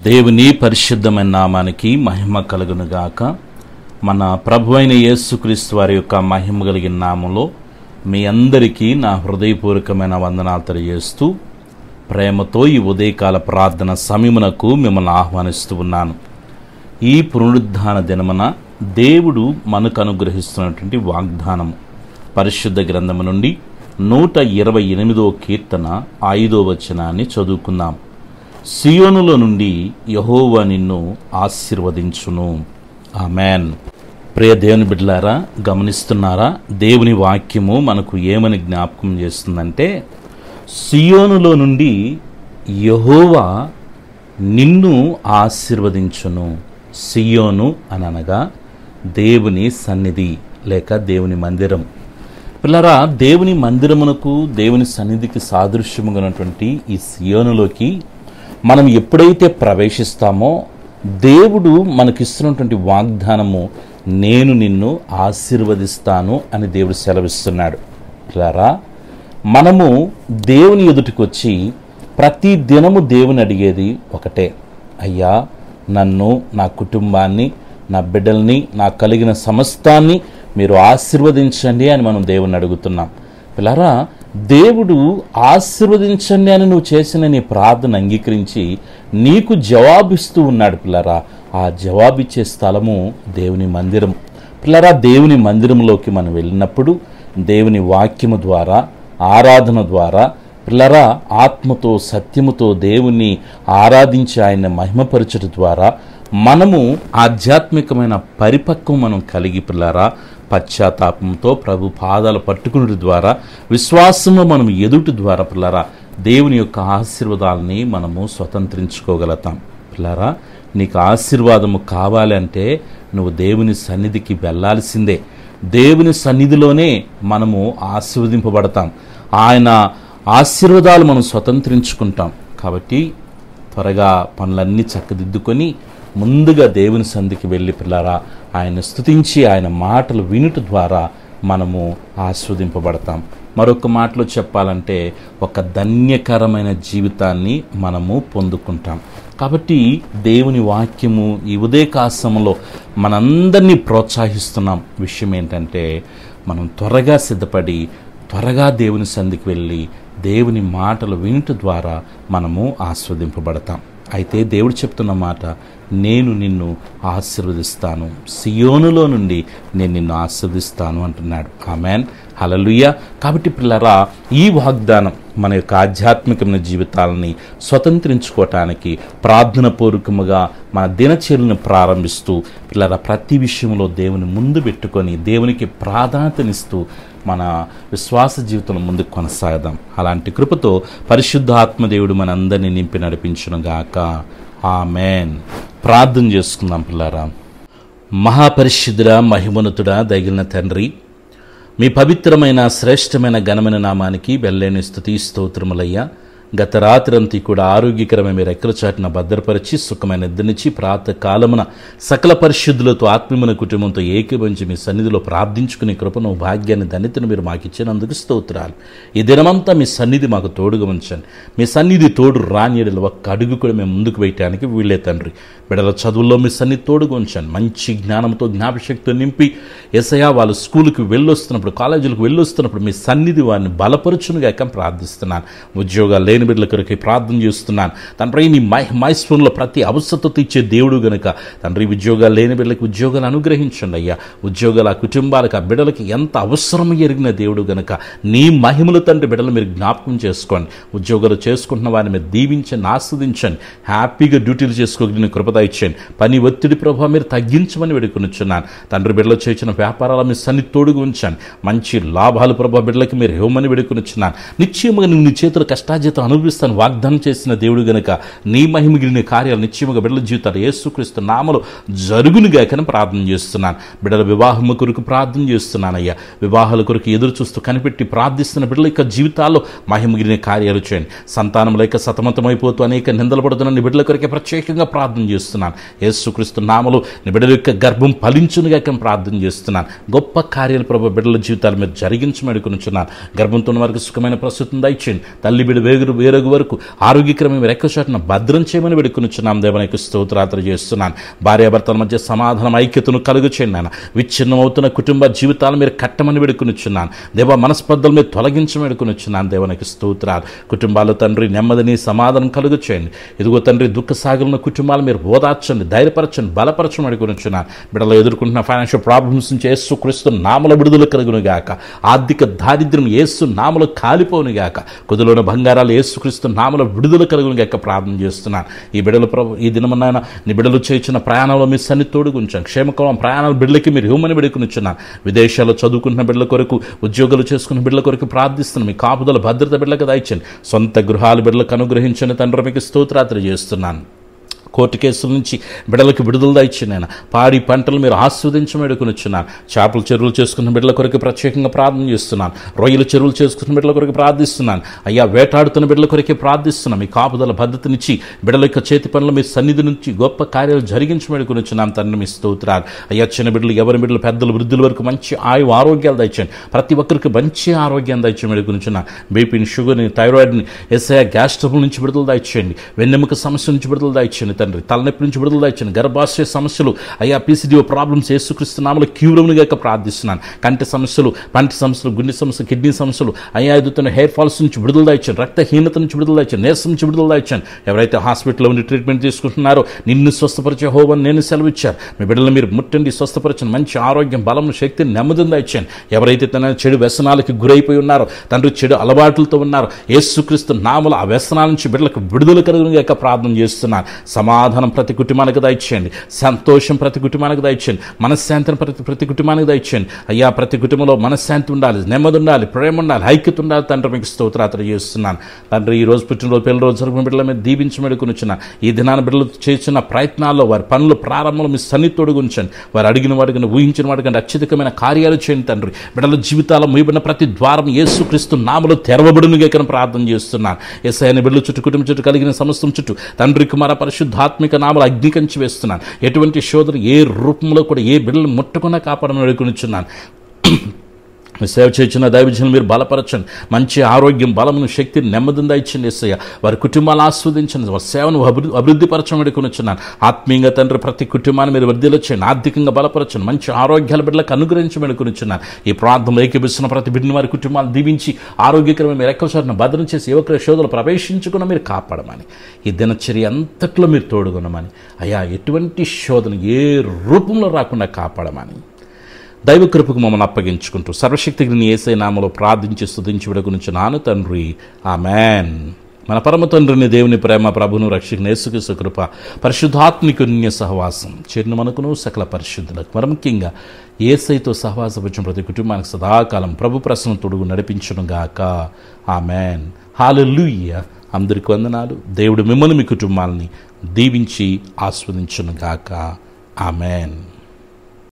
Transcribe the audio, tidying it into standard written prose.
దేవుని పరిశుద్ధమైన నామానికి మహిమ కలుగునుగాక. మన ప్రభు అయిన యేసుక్రీస్తు వారి యొక్క మహిమ కలిగిన నామంలో మీ అందరికీ నా హృదయపూర్వకమైన వందనాలు తెలియజేస్తూ ప్రేమతో ఈ ఉదయకాల ప్రార్థన సమయమునకు మిమ్మల్ని ఆహ్వానిస్తూ ఉన్నాను. ఈ పునరుద్ధాన దినమున దేవుడు మనకు అనుగ్రహిస్తున్నటువంటి వాగ్దానము పరిశుద్ధ గ్రంథము నుండి 128వ కీర్తన 5వ వచనాన్ని చదువుకుందాం. సియోనులో నుండి యెహోవా నిన్ను ఆశీర్వదించును. ఆమెన్. ప్రియ దేవుని బిడ్డలారా, గమనిస్తున్నారా? దేవుని వాక్యము మనకు ఏమని జ్ఞాపకం చేస్తుందంటే, సియోనులో నుండి యెహోవా నిన్ను ఆశీర్వదించును. సియోను అనగా దేవుని సన్నిధి లేక దేవుని మందిరం. పిల్లరా, దేవుని మందిరమునకు దేవుని సన్నిధికి సాదృశ్యముగా ఉన్నటువంటి ఈ సియోనులోకి మనం ఎప్పుడైతే ప్రవేశిస్తామో దేవుడు మనకిస్తున్నటువంటి వాగ్దానము, నేను నిన్ను ఆశీర్వదిస్తాను అని దేవుడు సెలవిస్తున్నాడు. పిల్లరా, మనము దేవుని ఎదుటికి వచ్చి ప్రతి దినము దేవుని అడిగేది ఒకటే, అయ్యా నన్ను, నా కుటుంబాన్ని, నా బిడ్డల్ని, నాకు కలిగిన సమస్తాన్ని మీరు ఆశీర్వదించండి అని మనం దేవుని అడుగుతున్నాం. పిల్లరా, దేవుడు ఆశీర్వదించండి అని నువ్వు చేసిన నీ ప్రార్థన అంగీకరించి నీకు జవాబిస్తూ ఉన్నాడు. పిల్లరా, ఆ జవాబిచ్చే స్థలము దేవుని మందిరం. పిల్లరా, దేవుని మందిరంలోకి మనం వెళ్ళినప్పుడు దేవుని వాక్యము ద్వారా, ఆరాధన ద్వారా, పిల్లరా ఆత్మతో సత్యముతో దేవుణ్ణి ఆరాధించి ఆయన మహిమపరచుట ద్వారా మనము ఆధ్యాత్మికమైన పరిపక్వం మనం కలిగి, పిల్లరా పశ్చాత్తాపంతో ప్రభు పాదాలు పట్టుకునే ద్వారా, విశ్వాసంలో మనం ఎదుటి ద్వారా పిల్లరా దేవుని యొక్క ఆశీర్వాదాలని మనము స్వతంత్రించుకోగలుగుతాం. పిల్లరా, నీకు ఆశీర్వాదము కావాలంటే నువ్వు దేవుని సన్నిధికి వెళ్ళాల్సిందే. దేవుని సన్నిధిలోనే మనము ఆశీర్వదింపబడతాం. ఆయన ఆశీర్వాదాలు మనం స్వతంత్రించుకుంటాం. కాబట్టి త్వరగా పనులన్నీ చక్కదిద్దుకొని ముందుగా దేవుని సన్నిధికి వెళ్ళి పిల్లరా ఆయన స్తుతించి ఆయన మాటలు వినుట ద్వారా మనము ఆస్వాదింపబడతాం. మరొక మాటలో చెప్పాలంటే ఒక ధన్యకరమైన జీవితాన్ని మనము పొందుకుంటాం. కాబట్టి దేవుని వాక్యము ఈ ఉదయకాశంలో మనందరినీ ప్రోత్సహిస్తున్నాం. విషయం ఏంటంటే, మనం త్వరగా సిద్ధపడి త్వరగా దేవుని సన్నిధికి వెళ్ళి దేవుని మాటలు వినుట ద్వారా మనము ఆస్వాదింపబడతాం. అయితే దేవుడు చెప్తున్న మాట, నేను నిన్ను ఆశీర్వదిస్తాను, సియోనులో నుండి నేను నిన్ను ఆశీర్వదిస్తాను అంటున్నాడు. ఆమెన్, హల్లెలూయా. కాబట్టి పిల్లరా, ఈ వాగ్దానం మన యొక్క ఆధ్యాత్మికమైన జీవితాలని స్వతంత్రించుకోవటానికి ప్రార్థన పూర్వకముగా మన దినచర్యలను ప్రారంభిస్తూ పిల్లరా ప్రతి విషయంలో దేవుని ముందు పెట్టుకొని దేవునికి ప్రాధాన్యతనిస్తూ మన విశ్వాస జీవితంలో ముందుకు కొనసాగదాం. అలాంటి కృపతో పరిశుద్ధ ఆత్మదేవుడు మనందరినీ నింపి నడిపించునుగాక. ఆమెన్. ప్రార్థన చేసుకుందాం. పిల్లారా, మహాపరిశుద్ధుడా, మహిమోన్నతుడా, దయగలిగిన తండ్రి, మీ పవిత్రమైన శ్రేష్టమైన ఘనమైన నామానికి వెళ్ళలేని స్తుతి స్తోత్రములయ్యా. గత రాత్రంతా కూడా ఆరోగ్యకరమైన మీరు రెక్కల చాటున భద్రపరిచి సుఖమైన నిద్రనిచ్చి ప్రాతకాలమున సకల పరిశుద్ధులతో ఆత్మీయమైన కుటుంబంతో ఏకీభవించి మీ సన్నిధిలో ప్రార్థించుకునే కృపను, భాగ్యాన్ని, ధన్యతను మీరు మాకు ఇచ్చినందుకు స్తోత్రాలు. ఈ దినమంతా మీ సన్నిధి మాకు తోడుగా ఉంచండి. మీ సన్నిధి తోడు రానియడలు ఒక్క అడుగు కూడా మేము ముందుకు వేయటానికి వీళ్ళే తండ్రి. బిడ్డల చదువుల్లో మీ సన్నిధి తోడుగా ఉంచండి. మంచి జ్ఞానంతో జ్ఞాపశక్తితో నింపి యేసయ్యా వాళ్ళు స్కూల్కి వెళ్ళొస్తున్నప్పుడు, కాలేజీలకు వెళ్ళొస్తున్నప్పుడు మీ సన్నిధి వారిని బలపరచునుగాక ప్రార్థిస్తున్నాను. ఉద్యోగాలు లేని బిడ్డల కొరకు ప్రార్థన చేస్తున్నాను తండ్రి. నీ మైస్పూర్లో ప్రతి అవసరత ఇచ్చే దేవుడు గనుక తండ్రి, ఉద్యోగాలు లేని బిడ్డలకు ఉద్యోగాలు అనుగ్రహించండి అయ్యా. ఉద్యోగాలు ఆ కుటుంబాలకు, ఆ బిడ్డలకి ఎంత అవసరం ఎరిగిన దేవుడు గనుక నీ మహిమలు తండ్రి బిడ్డలు మీరు జ్ఞాపకం చేసుకోండి. ఉద్యోగాలు చేసుకుంటున్న వారిని మీరు దీవించండి, ఆస్వాదించండి. హ్యాపీగా డ్యూటీలు చేసుకోగలిగిన కృపద ఇచ్చేయండి. పని ఒత్తిడి ప్రభావ మీరు తగ్గించమని వేడుకొనిచున్నాను తండ్రి. బిడ్డలు చేసిన వ్యాపారాల మీ సన్నిధి తోడుగా ఉంచండి. మంచి లాభాలు ప్రభావ బిడ్డలకి మీరు ఇవ్వమని వేడుకొనిచున్నాను. నిశ్చయముగా నువ్వు నీ చేతుల కష్టార్జితం అనుభవిస్తాను వాగ్దానం చేసిన దేవుడు గనుక నీ మహిమగిలిన కార్యాలు నిశ్చయముగా బిడ్డల జీవితాలు యేసుక్రీస్తు నామములో జరుగునుగాకని ప్రార్థన చేస్తున్నాను. బిడ్డల వివాహము కొరకు ప్రార్థన చేస్తున్నానయ్యా. వివాహాల కొరకు ఎదురు చూస్తూ కనిపెట్టి ప్రార్థిస్తున్న బిడ్డల యొక్క జీవితాల్లో మహిమగిలిన కార్యాలు చేయండి. సంతానం లేక సతమతమైపోతూ అనేక నిందలు పడుతున్న నీ బిడ్డల కొరకే ప్రత్యేకంగా ప్రార్థన చేస్తున్నాను. యేసుక్రీస్తు నామములో నీ బిడ్డల యొక్క గర్భం ఫలించునుగాక ప్రార్థన చేస్తున్నాను. గొప్ప కార్యాలు ప్రభు బిడ్డల జీవితాలు మీరు జరిగించమని అనుకున్నాను. గర్భంతో వారికి సుఖమైన ప్రస్తుతం దయచేయండి. తల్లి బిడ్డ వేగురు వేరొగు వరకు ఆరోగ్యకరమైన రెక్కచాటున భద్రం చేయమని వేడుకొనుచున్నాం. దేవానికి స్తోత్రాలు చేస్తున్నాను. భార్యాభర్తల మధ్య సమాధానం, ఐక్యతను కలుగు చేయండి నాయన. విచ్ఛిన్నమవుతున్న కుటుంబ జీవితాలు మీరు కట్టమని వేడుకొనుచున్నాను. దేవ మనస్పర్ధలు మీరు తొలగించమని వేడుకొనుచున్నాను. దేవానికి స్తోత్రాలు. కుటుంబాల్లో తండ్రి నెమ్మదిని సమాధానం కలుగు చేయండి. ఇదిగో తండ్రి దుఃఖ సాగులున్న కుటుంబాలు మీరు ఓదార్చండి, ధైర్యపరచండి, బలపరచమని వేడుకొనుచున్నాను. బిడ్డలు ఎదుర్కొంటున్న ఫైనాన్షియల్ ప్రాబ్లమ్స్ నుంచి యేసు క్రీస్తు నామములో విడుదల కలుగును గాక. ఆర్థిక దారిద్ర్యం యేసు నామములో కాలిపోను గాక. కుదులోని బంగారాలు యేసుక్రీస్తు నామములో విడుదల కలుగును గాక ప్రార్థన చేస్తున్నాను. ఈ బిడ్డలు ప్రభు ఈ దినమున నీ బిడ్డలు చేసిన ప్రయాణంలో మీ సన్ని తోడుగుంచాను. క్షేమకరం ప్రయాణాల బిడ్డలకి మీరు ఇవ్వమని వేడుకొనుచున్నాను. విదేశాల్లో చదువుకుంటున్న బిడ్డల కొరకు, ఉద్యోగాలు చేసుకున్న బిడ్డల కొరకు ప్రార్థిస్తున్నాను. మీ కాపుదల భద్రత బిడ్డలకు దయచండి. సొంత గృహాల బిడ్డలకు అనుగ్రహించని తండ్రి మీకు స్తోత్రాలు చేస్తున్నాను. కోర్టు కేసుల నుంచి బిడ్డలకు విడుదల దయచినాయన. పాడి పంటలు మీరు ఆస్వాదించమని వేడుకొనుచున్నాను. చేపల చెరువులు చేసుకున్న బిడ్డల కొరకు ప్రత్యేకంగా ప్రార్థన చేస్తున్నాను. రొయ్యల చెరువులు చేసుకున్న బిడ్డల కొరకు ప్రార్థిస్తున్నాను. అయ్యా వేటాడుతున్న బిడ్డల కొరకే ప్రార్థిస్తున్నాను. మీ కాపుదల భద్రతనిచ్చి బిడ్డల యొక్క చేతి పనులు మీ సన్నిధి నుంచి గొప్ప కార్యాలు జరిగించమని వేడుకొనుచున్నాను. తండ్రి మీ స్తోత్రాలు. అయ్యా చిన్న బిడ్డలు, ఎవరి బిడ్డలు, పెద్దలు, వృద్ధుల వరకు మంచి ఆరోగ్యాలు దయచండి. ప్రతి ఒక్కరికి మంచి ఆరోగ్యాన్ని దయచమని వేడుకొనుచున్నాను. బీపీని, షుగర్ని, థైరాయిడ్ని, ఎస్ఐ గ్యాస్ ట్రబుల్ నుంచి విడుదల దయచేయండి. వెన్నెముక సమస్య నుంచి విడుదల దయచేయండి తండ్రి. తలనొప్పి నుంచి విడుదల దయచేయండి. గర్భాశయ సమస్యలు, అయ్యా పీసీడీఓ ప్రాబ్లమ్స్ యేసుక్రీస్తు నామములో క్యూరములుగా ప్రార్థిస్తున్నాను. కంటి సమస్యలు, పంటి సమస్యలు, గుండె సమస్యలు, కిడ్నీ సమస్యలు, అయ్యా ఎదుగుతున్న హెయిర్ ఫాల్స్ నుంచి విడుదల దయచేయండి. రక్తహీనత నుంచి విడుదల దయచేయండి. నీరసం నుంచి విడుదల దయచేయండి. ఎవరైతే హాస్పిటల్లో ఉండి ట్రీట్మెంట్ తీసుకుంటున్నారో నిన్ను స్వస్థపరిచే యెహోవాను నేను సెలవిచ్చారు. మీ బిడ్డలు మీరు ముట్టండి, స్వస్థపరచండి. మంచి ఆరోగ్యం, బలం, శక్తిని, నెమ్మదిని దయచేయండి. ఎవరైతే తన చెడు వ్యసనాలకి గురైపోయి ఉన్నారో, తండ్రి చెడు అలవాట్లతో ఉన్నారో, యేసుక్రీస్తు నామములో ఆ వ్యసనాల నుంచి బిడ్డలకు విడుదల కలుగునుగాక ప్రార్థన చేస్తున్నాను. సమాధానం ప్రతి కుటుంబానికి దయచేయండి. సంతోషం ప్రతి కుటుంబానికి దయచేయండి. మనశ్శాంతిని ప్రతి కుటుంబానికి దయచేయండి. అయ్యా ప్రతి కుటుంబంలో మనశ్శాంతి ఉండాలి, నెమ్మది ఉండాలి, ప్రేమ ఉండాలి, ఐక్యత ఉండాలి. తండ్రి మీకు స్తోత్రాలు చేస్తున్నాను. తండ్రి ఈ రోజు పుట్టినరోజు, పెళ్లి రోజు జరుగుతున్న బిడ్డల మీద దీవించమని వేడుకొనుచున్నాను. ఈ దినాన బిడ్డలు చేసిన ప్రయత్నాల్లో, వారి పనులు ప్రారంభంలో మీ సన్నిధి తోడుగుంచండి. వారు అడిగిన వాటికన్నా, ఊహించిన వాటికంటే అత్యధికమైన కార్యాలు చేయండి తండ్రి. బిడ్డల జీవితాల్లో మూయబడిన ప్రతి ద్వారం యేసుక్రీస్తు నామములో తెరవబడునుగాక ప్రార్థన చేస్తున్నాను. యేసయ్య బిడ్డల చుట్టూ, కుటుంబం చుట్టూ, కలిగిన సమస్తం చుట్టూ తండ్రి, కుమార, పరిశుద్ధాత్మిక నామములో అగ్ని కంచి వేస్తున్నాను. ఎటువంటి శోధన ఏ రూపంలో కూడా ఏ బిడ్డలు ముట్టకుండా కాపాడమని వేడుకొనుచున్నాను. సేవ చేసిన దైవజనులు మీరు బలపరచండి. మంచి ఆరోగ్యం, బలమును, శక్తిని, నెమ్మదిని దయచండి యేసయ్య. వారి కుటుంబాలు ఆస్వాదించండి. వారి సేవను అభివృద్ధిపరచమని వేడుకొనుచున్నాను. ఆత్మీయంగా తండ్రి ప్రతి కుటుంబాన్ని మీరు వృద్ధిలో చేయండి. ఆర్థికంగా బలపరచండి. మంచి ఆరోగ్యాల బిడ్డలకు అనుగ్రహించమని వేడుకొనుచున్నాను. ఈ ప్రాంతంలో ఏకీపిస్తున్న ప్రతి బిడ్డని వారి కుటుంబాలు దీవించి ఆరోగ్యకరమైన మీరు ఎక్కువసారిని భద్రం చేసి యువకుల శోధనలు ప్రవేశించుకున్న మీరు కాపాడమని, ఈ దినచర్య అంతట్లో మీరు తోడుగునమని, అయ్యా ఎటువంటి శోధన ఏ రూపంలో రాకుండా కాపాడమని దైవ కృపకు మమ్మల్ని అప్పగించుకుంటూ సర్వశక్తిని యేసయ్య నామములో ప్రార్థించి స్తుతించి వేడుకొనుచున్నాను తండ్రి. ఆమేన్. మన పరమ తండ్రిని, దేవుని ప్రేమ, ప్రభును రక్షకుని యేసుక్రీస్తు కృప, పరిశుద్ధాత్మికుని సహవాసం చేరిన మనకును సకల పరిశుద్ధులకు, మరి ముఖ్యంగా యేసయ్యతో సహవాసం వచ్చిన ప్రతి కుటుంబానికి సదాకాలం ప్రభు ప్రసన్న తోడుగు నడిపించును గాక. ఆమేన్. హల్లెలూయా. అందరికీ వందనాలు. దేవుడు మిమ్మల్ని, మీ కుటుంబాలని దీవించి ఆస్వాదించును గాక. ఆమేన్.